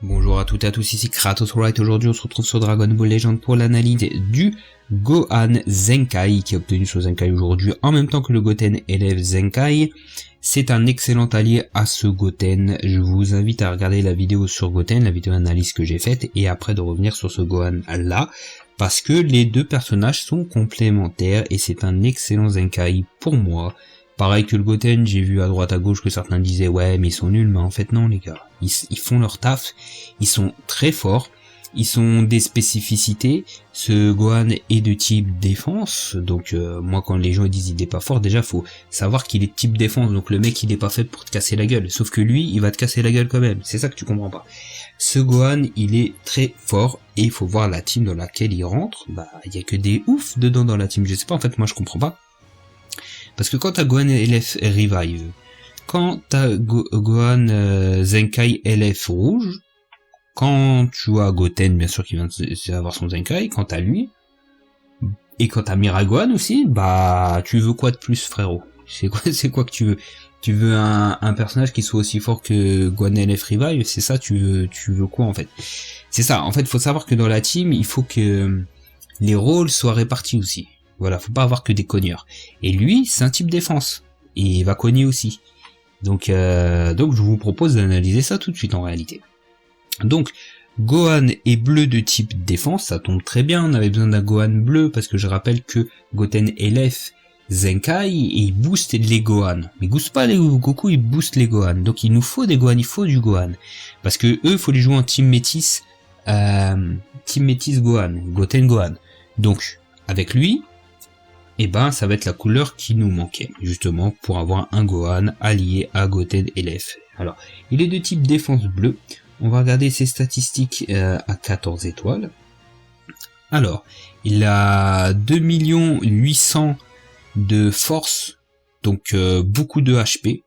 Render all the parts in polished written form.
Bonjour à toutes et à tous, ici Kratos Wright. Aujourd'hui on se retrouve sur Dragon Ball Legend pour l'analyse du Gohan Zenkai qui a obtenu son Zenkai aujourd'hui en même temps que le Goten élève Zenkai. C'est un excellent allié à ce Goten. Je vous invite à regarder la vidéo sur Goten, la vidéo analyse que j'ai faite, et après de revenir sur ce Gohan là, parce que les deux personnages sont complémentaires et c'est un excellent Zenkai pour moi. Pareil que le Goten, j'ai vu à droite à gauche que certains disaient ouais mais ils sont nuls, mais en fait non les gars, ils font leur taf, ils sont très forts, ils ont des spécificités. Ce Gohan est de type défense, donc moi quand les gens disent il est pas fort, déjà faut savoir qu'il est de type défense, donc le mec il est pas fait pour te casser la gueule, sauf que lui il va te casser la gueule quand même, c'est ça que tu comprends pas. Ce Gohan il est très fort et il faut voir la team dans laquelle il rentre, bah il y a que des oufs dedans dans la team, je sais pas en fait, moi je comprends pas. Parce que quand t'as Gohan LF Revive, quand t'as Gohan Zenkai LF rouge, quand tu as Goten bien sûr qui vient d'avoir son Zenkai, quand t'as lui, et quand t'as Miragohan aussi, bah tu veux quoi de plus frérot? C'est quoi que tu veux? Tu veux un personnage qui soit aussi fort que Gohan LF Revive, c'est ça, tu veux quoi en fait? C'est ça, en fait faut savoir que dans la team, il faut que les rôles soient répartis aussi. Voilà, faut pas avoir que des cogneurs. Et lui, c'est un type défense. Et il va cogner aussi. Donc je vous propose d'analyser ça tout de suite en réalité. Donc, Gohan est bleu de type défense, ça tombe très bien, on avait besoin d'un Gohan bleu, parce que je rappelle que Goten LF Zenkai, il booste les Gohan. Mais il booste pas les Goku, il booste les Gohan. Donc il nous faut des Gohan, il faut du Gohan. Parce que eux, faut les jouer en team métis Gohan, Goten Gohan. Donc, avec lui, et ben ça va être la couleur qui nous manquait, justement, pour avoir un Gohan allié à Goten LF. Alors, il est de type défense bleu. On va regarder ses statistiques à 14 étoiles. Alors, il a 2 800 de force, donc beaucoup de HP.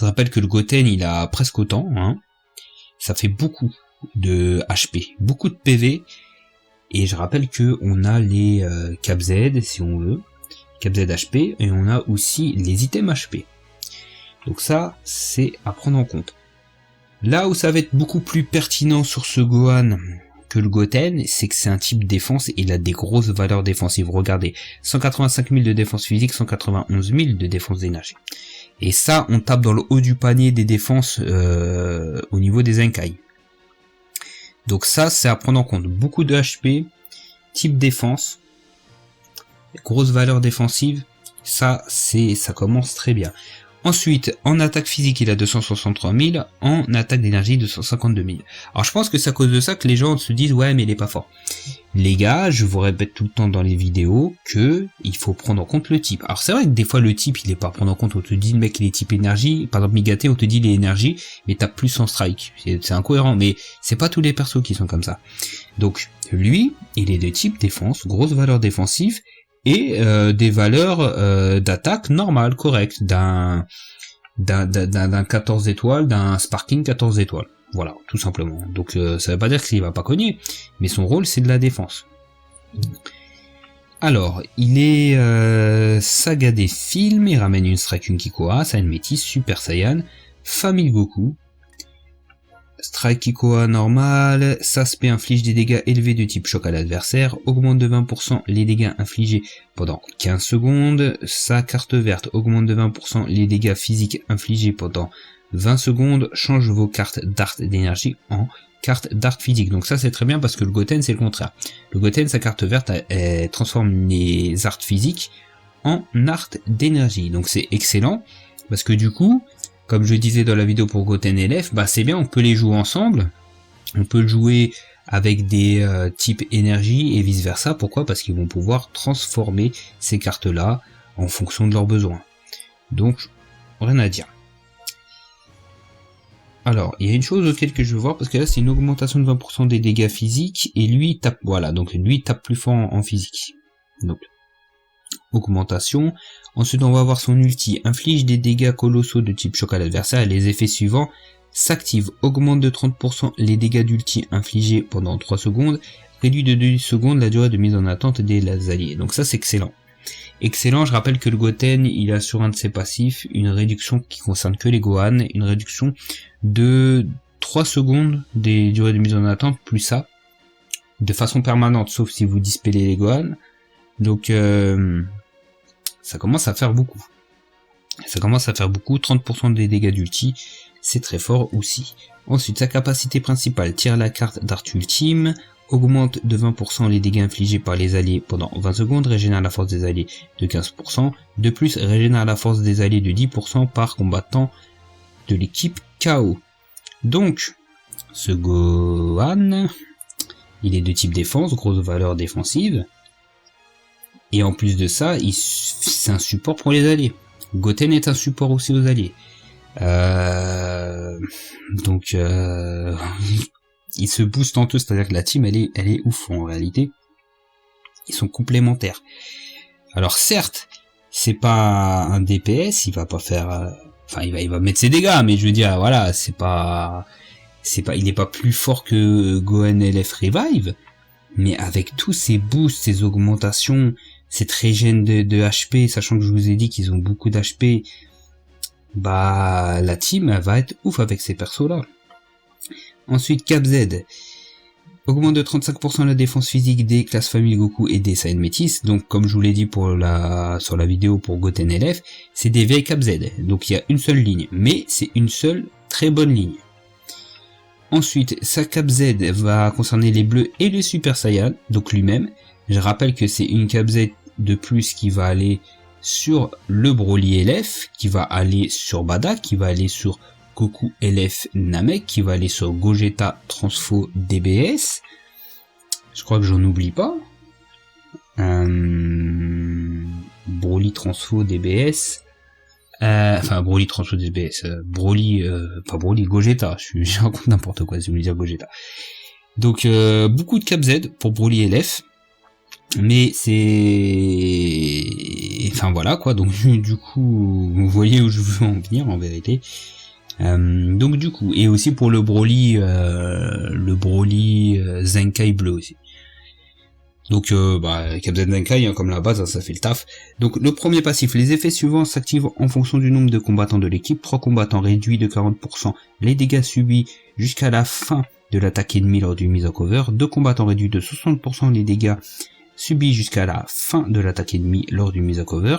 Je rappelle que le Goten, il a presque autant, hein. Ça fait beaucoup de HP, beaucoup de PV. Et je rappelle que on a les Cap Z si on veut, Cap Z HP, et on a aussi les items HP. Donc ça, c'est à prendre en compte. Là où ça va être beaucoup plus pertinent sur ce Gohan que le Goten, c'est que c'est un type défense et il a des grosses valeurs défensives. Regardez, 185 000 de défense physique, 191 000 de défense d'énergie. Et ça, on tape dans le haut du panier des défenses au niveau des Zenkai. Donc ça, c'est à prendre en compte. Beaucoup de HP, type défense, grosse valeur défensive, ça commence très bien. Ensuite, en attaque physique, il a 263 000, en attaque d'énergie, 252 000. Alors je pense que c'est à cause de ça que les gens se disent, ouais, mais il est pas fort. Les gars, je vous répète tout le temps dans les vidéos que il faut prendre en compte le type. Alors c'est vrai que des fois le type, il est pas à prendre en compte, on te dit le mec il est type énergie, par exemple Migate, on te dit il est énergie, mais t'as plus en strike. C'est incohérent, mais c'est pas tous les persos qui sont comme ça. Donc lui, il est de type défense, grosse valeur défensive, et des valeurs d'attaque normales, correctes, d'un 14 étoiles, d'un Sparking 14 étoiles. Voilà, tout simplement. Donc ça veut pas dire qu'il va pas cogner, mais son rôle c'est de la défense. Alors, il est saga des films, il ramène une Strike, une Kikoa, Saiyan Métis, Super Saiyan, Famille Goku, Strike Kikoa normal, Sasuke inflige des dégâts élevés de type choc à l'adversaire, augmente de 20% les dégâts infligés pendant 15 secondes, sa carte verte augmente de 20% les dégâts physiques infligés pendant 20 secondes, change vos cartes d'art d'énergie en cartes d'art physique. Donc ça c'est très bien parce que le Goten c'est le contraire. Le Goten, sa carte verte, elle transforme les arts physiques en art d'énergie. Donc c'est excellent parce que du coup, comme je disais dans la vidéo pour Goten LF, bah c'est bien, on peut les jouer ensemble, on peut le jouer avec des types énergie et vice versa. Pourquoi? Parce qu'ils vont pouvoir transformer ces cartes là en fonction de leurs besoins. Donc rien à dire. Alors, il y a une chose auquel que je veux voir, parce que là c'est une augmentation de 20% des dégâts physiques, et lui il tape, voilà, donc lui il tape plus fort en physique. Donc, augmentation. Ensuite on va voir son ulti, inflige des dégâts colossaux de type choc à l'adversaire, et les effets suivants s'activent, augmente de 30% les dégâts d'ulti infligés pendant 3 secondes, réduit de 2 secondes la durée de mise en attente des alliés. Donc ça c'est excellent. Excellent, je rappelle que le Goten, il a sur un de ses passifs une réduction qui concerne que les Gohan, une réduction de 3 secondes des durées de mise en attente, plus ça, de façon permanente, sauf si vous dispellez les Gohan. Donc ça commence à faire beaucoup. 30% des dégâts d'ulti, c'est très fort aussi. Ensuite, sa capacité principale, tire la carte d'Art Ultime, augmente de 20% les dégâts infligés par les alliés pendant 20 secondes, régénère la force des alliés de 15%, de plus régénère la force des alliés de 10% par combattant de l'équipe KO. Donc, ce Gohan, il est de type défense, grosse valeur défensive, et en plus de ça, c'est un support pour les alliés. Goten est un support aussi aux alliés. Donc ils se boostent entre eux, c'est-à-dire que la team elle est ouf en réalité. Ils sont complémentaires. Alors certes, c'est pas un DPS, il va pas faire il va mettre ses dégâts, mais je veux dire voilà, il est pas plus fort que Gohan LF Revive, mais avec tous ces boosts, ces augmentations, cette régène de HP, sachant que je vous ai dit qu'ils ont beaucoup d'HP, bah la team elle va être ouf avec ces persos là. Ensuite, Cap Z augmente de 35% la défense physique des classes Famille Goku et des Saiyan Métis. Donc comme je vous l'ai dit sur la vidéo pour Goten LF, c'est des vieilles Cap Z. Donc il y a une seule ligne, mais c'est une seule très bonne ligne. Ensuite, sa Cap Z va concerner les bleus et les Super Saiyan, donc lui-même. Je rappelle que c'est une Cap Z de plus qui va aller sur le Broly LF, qui va aller sur Bada, qui va aller sur Goku LF Namek, qui va aller sur Gogeta Transfo DBS. Je crois que j'en oublie pas. Broly Transfo DBS. Broly Transfo DBS. Pas Broly, Gogeta. Je raconte n'importe quoi si vous voulez dire Gogeta. Donc, beaucoup de Cap Z pour Broly LF. Mais c'est... Enfin voilà quoi, donc du coup, vous voyez où je veux en venir en vérité. Donc du coup, et aussi pour le Broly Zenkai bleu aussi. Donc Captain Zenkai, comme la base, ça fait le taf. Donc le premier passif, les effets suivants s'activent en fonction du nombre de combattants de l'équipe. 3 combattants réduits de 40% les dégâts subis jusqu'à la fin de l'attaque ennemie lors d'une mise en cover. 2 combattants réduits de 60% les dégâts subis jusqu'à la fin de l'attaque ennemie lors d'une mise à cover.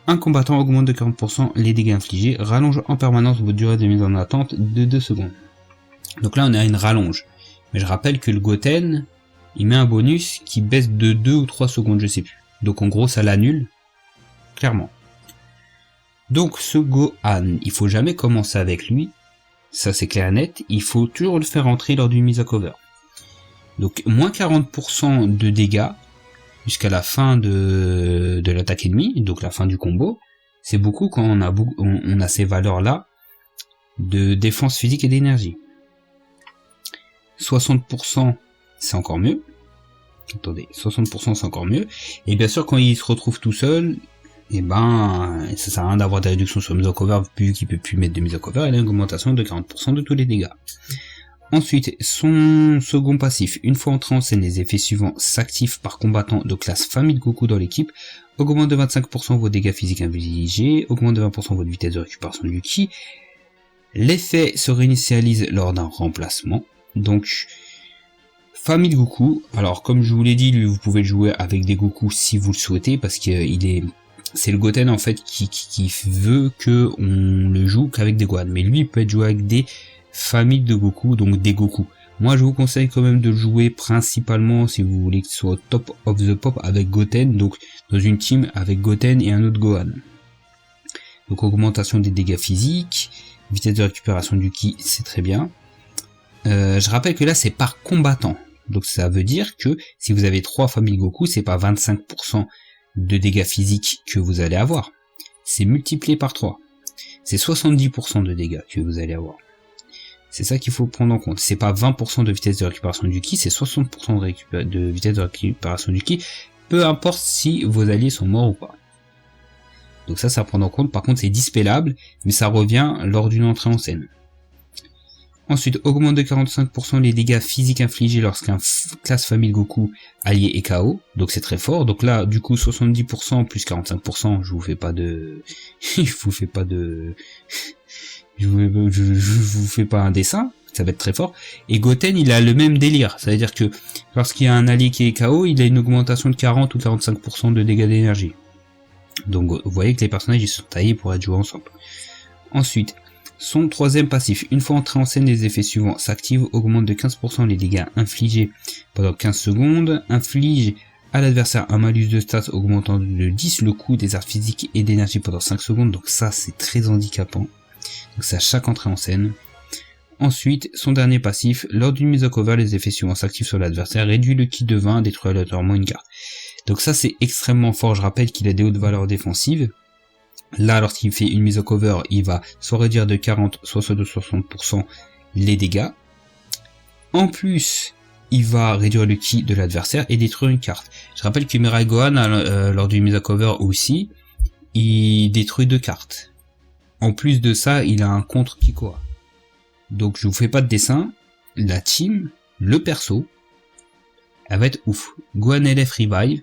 Un combattant augmente de 40% les dégâts infligés, rallonge en permanence votre durée de mise en attente de 2 secondes. Donc là on a une rallonge. Mais je rappelle que le Goten, il met un bonus qui baisse de 2 ou 3 secondes, je sais plus. Donc en gros ça l'annule, clairement. Donc ce Gohan, il faut jamais commencer avec lui, ça c'est clair et net, il faut toujours le faire entrer lors d'une mise à cover. Donc moins 40% de dégâts, jusqu'à la fin de l'attaque ennemie, donc la fin du combo, c'est beaucoup quand on a ces valeurs-là de défense physique et d'énergie. 60% c'est encore mieux. Attendez, 60% c'est encore mieux. Et bien sûr quand il se retrouve tout seul, et ça sert à rien d'avoir des réductions sur mise en cover, vu qu'il peut plus mettre de mise en cover, il a une augmentation de 40% de tous les dégâts. Ensuite, son second passif, une fois entré en scène, les effets suivants s'activent par combattant de classe Famille Goku dans l'équipe, augmente de 25% vos dégâts physiques infligés, augmente de 20% votre vitesse de récupération du ki. L'effet se réinitialise lors d'un remplacement, donc Famille Goku, alors comme je vous l'ai dit, lui vous pouvez le jouer avec des Goku si vous le souhaitez, parce que c'est le Goten en fait qui veut que on le joue qu'avec des Gohan, mais lui il peut être joué avec des famille de Goku, donc des Goku. Moi je vous conseille quand même de jouer principalement si vous voulez que ce soit au top of the pop avec Goten, donc dans une team avec Goten et un autre Gohan. Donc augmentation des dégâts physiques, vitesse de récupération du ki, c'est très bien. Je rappelle que là c'est par combattant, donc ça veut dire que si vous avez 3 familles Goku, c'est pas 25% de dégâts physiques que vous allez avoir, c'est multiplié par 3, c'est 70% de dégâts que vous allez avoir. C'est ça qu'il faut prendre en compte. C'est pas 20% de vitesse de récupération du ki, c'est 60% de vitesse de récupération du ki, peu importe si vos alliés sont morts ou pas. Donc ça à prendre en compte. Par contre, c'est dispellable, mais ça revient lors d'une entrée en scène. Ensuite, augmente de 45% les dégâts physiques infligés lorsqu'un classe Famille Goku allié est KO. Donc c'est très fort. Donc là, du coup, 70% plus 45%, je vous fais pas un dessin. ça va être très fort. Et Goten, il a le même délire, c'est-à-dire que lorsqu'il y a un allié qui est KO, il a une augmentation de 40 ou 45% de dégâts d'énergie. Donc vous voyez que les personnages ils sont taillés pour être joués ensemble. Ensuite, son troisième passif, une fois entré en scène, les effets suivants s'activent, augmente de 15% les dégâts infligés pendant 15 secondes, inflige à l'adversaire un malus de stats augmentant de 10 le coût des arts physiques et d'énergie pendant 5 secondes, donc ça c'est très handicapant. Donc c'est à chaque entrée en scène. Ensuite, son dernier passif, lors d'une mise au cover, les effets suivants s'activent sur l'adversaire, réduit le ki de 20, détruit aléatoirement une carte. Donc ça c'est extrêmement fort, je rappelle qu'il a des hautes valeurs défensives. Là, lorsqu'il fait une mise au cover, il va soit réduire de 40, soit de 60% les dégâts. En plus, il va réduire le ki de l'adversaire et détruire une carte. Je rappelle que Mirai Gohan, lors d'une mise au cover aussi, il détruit 2 cartes. En plus de ça, il a un contre Kikoa. Donc je vous fais pas de dessin, la team, le perso, elle va être ouf. Gohan LF Revive,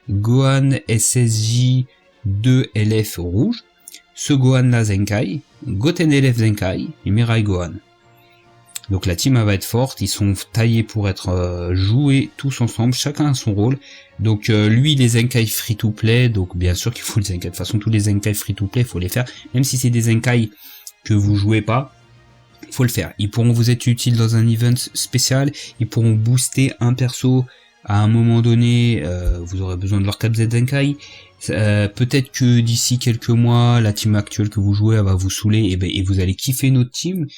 Gohan SSJ 2 LF rouge, ce Gohan là Zenkai, Goten LF Zenkai et Mirai Gohan. Donc la team elle va être forte, ils sont taillés pour être joués tous ensemble, chacun a son rôle. Donc lui les Zenkai free to play, donc bien sûr qu'il faut les Zenkai, de toute façon tous les Zenkai free to play il faut les faire, même si c'est des Zenkai que vous jouez pas, faut le faire. Ils pourront vous être utiles dans un event spécial, ils pourront booster un perso à un moment donné, vous aurez besoin de leur cap Z Zenkai. Peut-être que d'ici quelques mois, la team actuelle que vous jouez elle va vous saouler et vous allez kiffer notre team.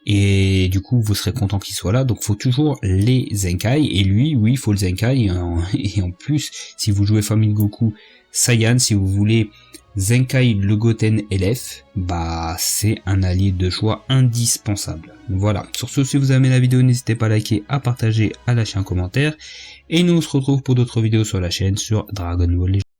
Et du coup, vous serez content qu'il soit là. Donc, faut toujours les Zenkai. Et lui, oui, il faut le Zenkai. Et en plus, si vous jouez Famille Goku Saiyan, si vous voulez Zenkai le Goten LF, bah, c'est un allié de choix indispensable. Voilà. Sur ce, si vous aimez la vidéo, n'hésitez pas à liker, à partager, à lâcher un commentaire. Et nous, on se retrouve pour d'autres vidéos sur la chaîne sur Dragon Ball Legends.